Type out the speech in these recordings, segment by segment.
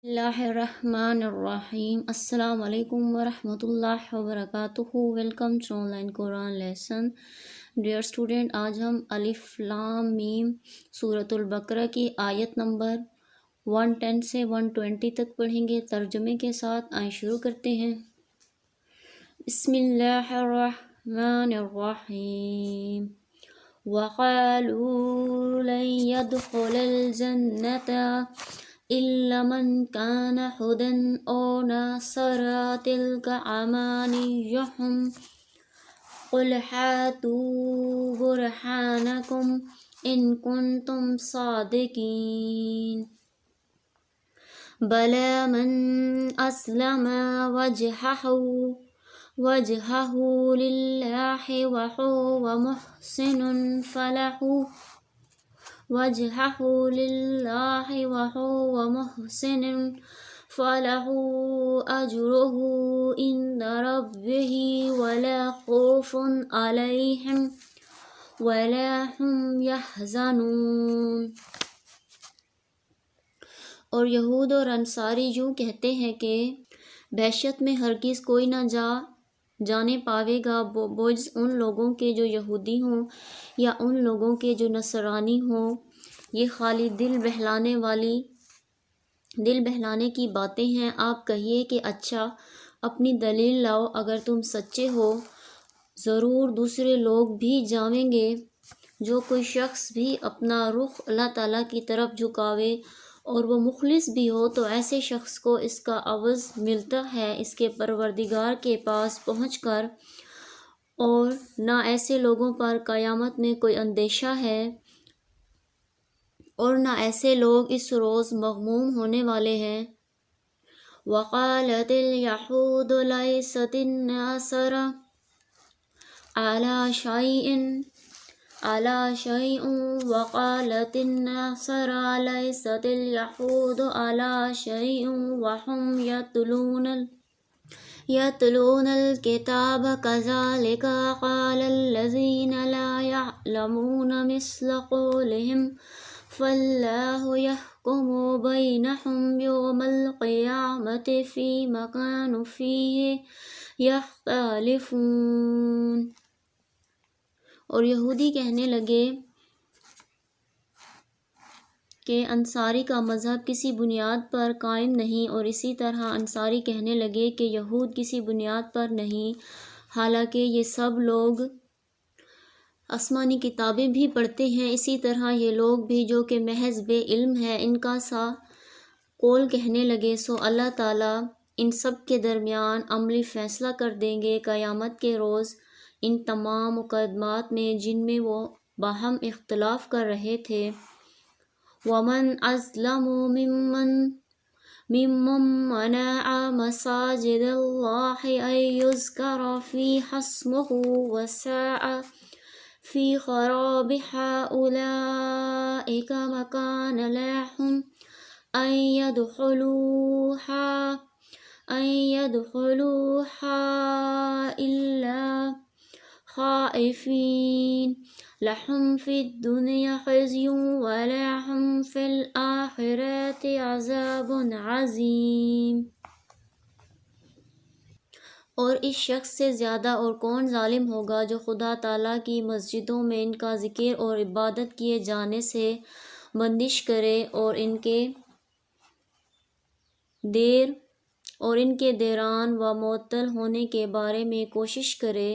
اللہ الرحمن الرحیم السلام علیکم ورحمۃ اللہ وبرکاتہ۔ Welcome to online Quran lesson. Dear student, آج ہم الف لام میم سورۃ البقرہ کی آیت نمبر 110 سے 120 تک پڑھیں گے ترجمے کے ساتھ۔ آئیں شروع کرتے ہیں۔ بسم اللہ الرحمن الرحیم۔ وَقَالُوا لَن يَدْخُلَ الْجَنَّةَ إِلَّا مَنْ كَانَ هُودًا أَوْ نَصَارَىٰ تِلْكَ أَمَانِيُّهُمْ قُلْ هَاتُوا بُرْهَانَكُمْ إِن كُنتُمْ صَادِقِينَ بَلَىٰ مَنْ أَسْلَمَ وَجْهَهُ لِلَّهِ وَهُوَ مُحْسِنٌ فَلَهُ أَجْرُهُ عِندَ رَبِّهِ وَلَا خَوْفٌ عَلَيْهِمْ وَلَا هُمْ يَحْزَنُونَ۔ اور یہود اور انصاری یوں کہتے ہیں کہ بہشت میں ہرگز کوئی نہ جانے پاوے گا بجز ان لوگوں کے جو یہودی ہوں یا ان لوگوں کے جو نصرانی ہوں۔ یہ خالی دل بہلانے کی باتیں ہیں۔ آپ کہیے کہ اچھا اپنی دلیل لاؤ، اگر تم سچے ہو ضرور دوسرے لوگ بھی جائیں گے۔ جو کوئی شخص بھی اپنا رخ اللہ تعالیٰ کی طرف جھکاوے اور وہ مخلص بھی ہو تو ایسے شخص کو اس کا عوض ملتا ہے اس کے پروردگار کے پاس پہنچ کر، اور نہ ایسے لوگوں پر قیامت میں کوئی اندیشہ ہے اور نہ ایسے لوگ اس روز مغموم ہونے والے ہیں۔ وَقَالَتِ الْيَهُودُ لَيْسَتِ النَّصَارَىٰ عَلَىٰ شَيْءٍ وَقَالَتِ النَّصَارَىٰ لَيْسَتِ الْيَهُودُ عَلَىٰ شَيْءٍ وَهُمْ يَتْلُونَ الْكِتَابَ كَذَٰلِكَ قَالَ الَّذِينَ لَا يَعْلَمُونَ مِثْلَ قَوْلِهِمْ فَاللَّهُ يَحْكُمُ بَيْنَهُمْ يَوْمَ الْقِيَامَةِ فِيمَا كَانُوا فِيهِ يَخْتَلِفُونَ۔ اور یہودی کہنے لگے کہ انصاری کا مذہب کسی بنیاد پر قائم نہیں، اور اسی طرح انصاری کہنے لگے کہ یہود کسی بنیاد پر نہیں، حالانکہ یہ سب لوگ آسمانی کتابیں بھی پڑھتے ہیں۔ اسی طرح یہ لوگ بھی جو کہ محض بے علم ہے ان کا سا قول کہنے لگے۔ سو اللہ تعالیٰ ان سب کے درمیان عملی فیصلہ کر دیں گے قیامت کے روز ان تمام مقدمات میں جن میں وہ باہم اختلاف کر رہے تھے۔ وَمَنْ أَظْلَمُ مِمَّن مَّنَعَ مَسَاجِدَ اللَّهِ أَن يُذْكَرَ فِيهَا اسْمُهُ وَسَعَىٰ فِي خَرَابِهَا أُولَٰئِكَ مَا كَانَ لَهُمْ أَن يَدْخُلُوهَا إِلَّا خَائِفِينَ لَهُمْ فِي الدُّنْيَا خِزْيٌ وَلَهُمْ فِي الْآخِرَةِ عَذَابٌ عَظِيمٌ۔ اور اس شخص سے زیادہ اور کون ظالم ہوگا جو خدا تعالیٰ کی مسجدوں میں ان کا ذکر اور عبادت کیے جانے سے بندش کرے اور ان کے دیران و معطل ہونے کے بارے میں کوشش کرے۔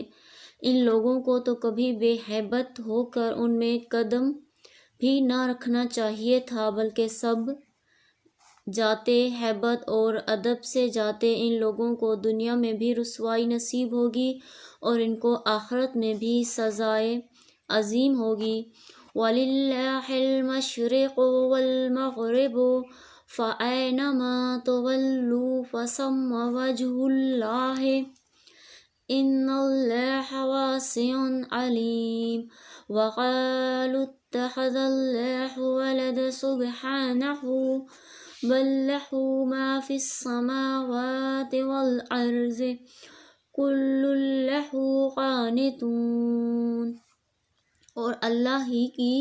ان لوگوں کو تو کبھی بے ہیبت ہو کر ان میں قدم بھی نہ رکھنا چاہیے تھا، بلکہ سب جاتے ہیبت اور ادب سے جاتے۔ ان لوگوں کو دنیا میں بھی رسوائی نصیب ہوگی اور ان کو آخرت میں بھی سزائے عظیم ہوگی۔ وَلِلَّهِ الْمَشْرِقُ وَالْمَغْرِبُ فَأَيْنَمَا تُوَلُّوا فَثَمَّ وَجْهُ اللَّهِ إِنَّ اللَّهَ وَاسِعٌ عَلِيمٌ۔ وَقَالُوا اتَّخَذَ اللَّهُ وَلَدًا سُبْحَانَهُ بَل لَّهُ مَا فِي السَّمَاوَاتِ وَالْأَرْضِ كُلٌّ لَّهُ قَانِتُونَ۔ اور اللہ ہی کی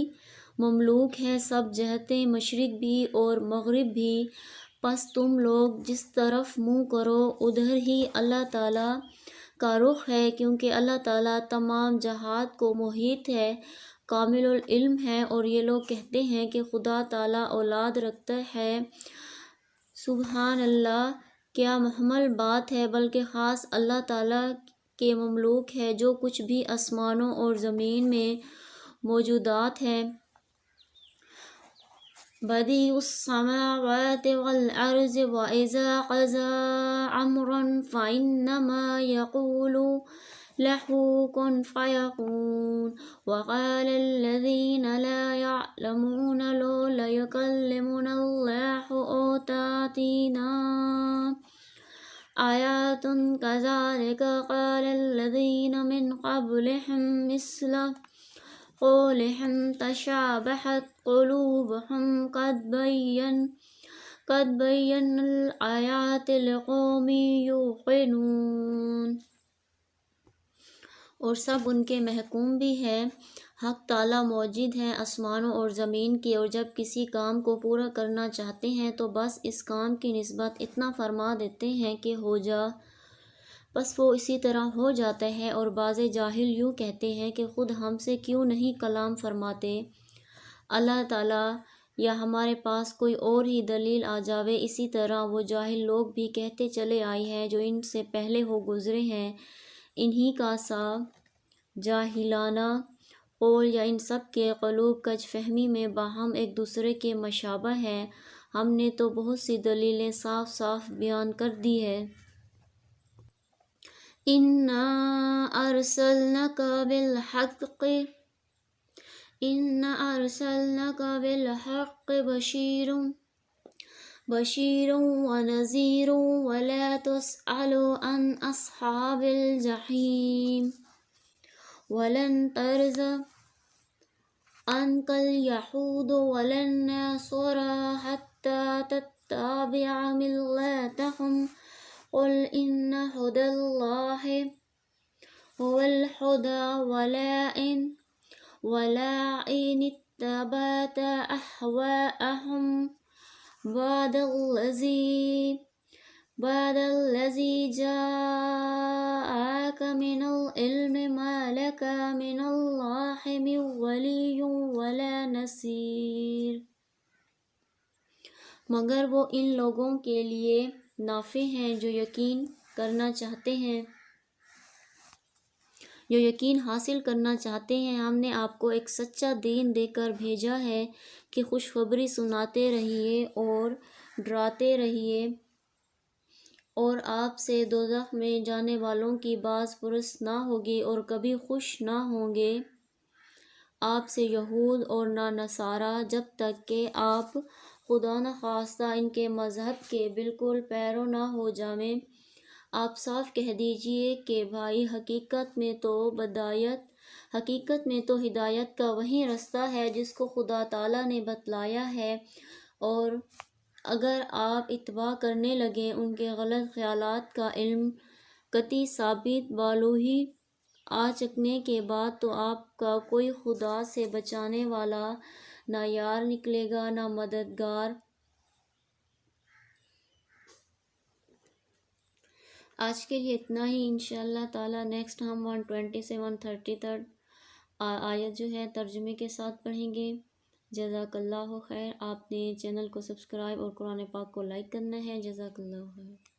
مملوک ہیں سب جہتیں، مشرق بھی اور مغرب بھی، پس تم لوگ جس طرف منہ کرو ادھر ہی اللہ تعالیٰ کا رخ ہے، کیونکہ اللہ تعالیٰ تمام جہات کو محیط ہے، کامل العلم ہے۔ اور یہ لوگ کہتے ہیں کہ خدا تعالیٰ اولاد رکھتا ہے، سبحان اللہ، کیا محمل بات ہے، بلکہ خاص اللہ تعالیٰ کے مملوک ہے۔ جو کچھ بھی آسمانوں اور زمین میں موجودات ہیں، بدیع السماوات والارض واذا قضى امرا فانما يقول له كن فيكون، وقال الذين لا يعلمون لولا يكلمنا الله أو تأتينا آيات كذلك قال الذين من قبلهم مثل قولهم تشابهت قلوبهم قد بينا الآيات لقوم يوقنون۔ اور سب ان کے محکوم بھی ہے۔ حق تعالیٰ موجود ہیں آسمانوں اور زمین کی، اور جب کسی کام کو پورا کرنا چاہتے ہیں تو بس اس کام کی نسبت اتنا فرما دیتے ہیں کہ ہو جا، بس وہ اسی طرح ہو جاتا ہے۔ اور بعض جاہل یوں کہتے ہیں کہ خود ہم سے کیوں نہیں کلام فرماتے اللہ تعالیٰ، یا ہمارے پاس کوئی اور ہی دلیل آ جاوے۔ اسی طرح وہ جاہل لوگ بھی کہتے چلے آئے ہیں جو ان سے پہلے ہو گزرے ہیں، انہی کا سا جاہلانہ قول یا ان سب کے قلوب کج فہمی میں باہم ایک دوسرے کے مشابہ ہے۔ ہم نے تو بہت سی دلیلیں صاف صاف بیان کر دی ہے۔ اِنَّا أَرْسَلْنَاكَ بِالْحَقِّ بَشِيرًا وَنَذِيرًا وَلَا تُسْأَلُ عَنْ أَصْحَابِ الْجَحِيمِ وَلَنْ تَرْضَىٰ عَنْكَ الْيَهُودُ وَلَا النَّصَارَىٰ حَتَّىٰ تَتَّبِعَ مِلَّتَهُمْ قُلْ إِنَّ هُدَى اللَّهِ هُوَ الْهُدَىٰ وَلَا إِنِ اتَّبَعْتَ أَهْوَاءَهُمْ بعد الذي جاءك من العلم ما لك من الله من ولي ولا نصير۔ مگر وہ ان لوگوں کے لیے نافع ہیں جو یقین حاصل کرنا چاہتے ہیں۔ ہم نے آپ کو ایک سچا دین دے کر بھیجا ہے کہ خوشخبری سناتے رہیے اور ڈراتے رہیے، اور آپ سے دوزخ میں جانے والوں کی باز پرس نہ ہوگی اور کبھی خوش نہ ہوں گے آپ سے یہود اور نہ نصارہ، جب تک کہ آپ خدا نخواستہ ان کے مذہب کے بالکل پیرو نہ ہو جائیں۔ آپ صاف کہہ دیجئے کہ بھائی حقیقت میں تو ہدایت کا وہی رستہ ہے جس کو خدا تعالیٰ نے بتلایا ہے، اور اگر آپ اتباع کرنے لگیں ان کے غلط خیالات کا علم قطعی ثابت بالوہی آ چکنے کے بعد، تو آپ کا کوئی خدا سے بچانے والا نہ یار نکلے گا نہ مددگار۔ آج کے لیے اتنا ہی، انشاءاللہ تعالیٰ نیکسٹ ہم 127-33 آیت جو ہے ترجمے کے ساتھ پڑھیں گے۔ جزاک اللہ خیر۔ آپ نے چینل کو سبسکرائب اور قرآن پاک کو لائک کرنا ہے۔ جزاک اللہ خیر۔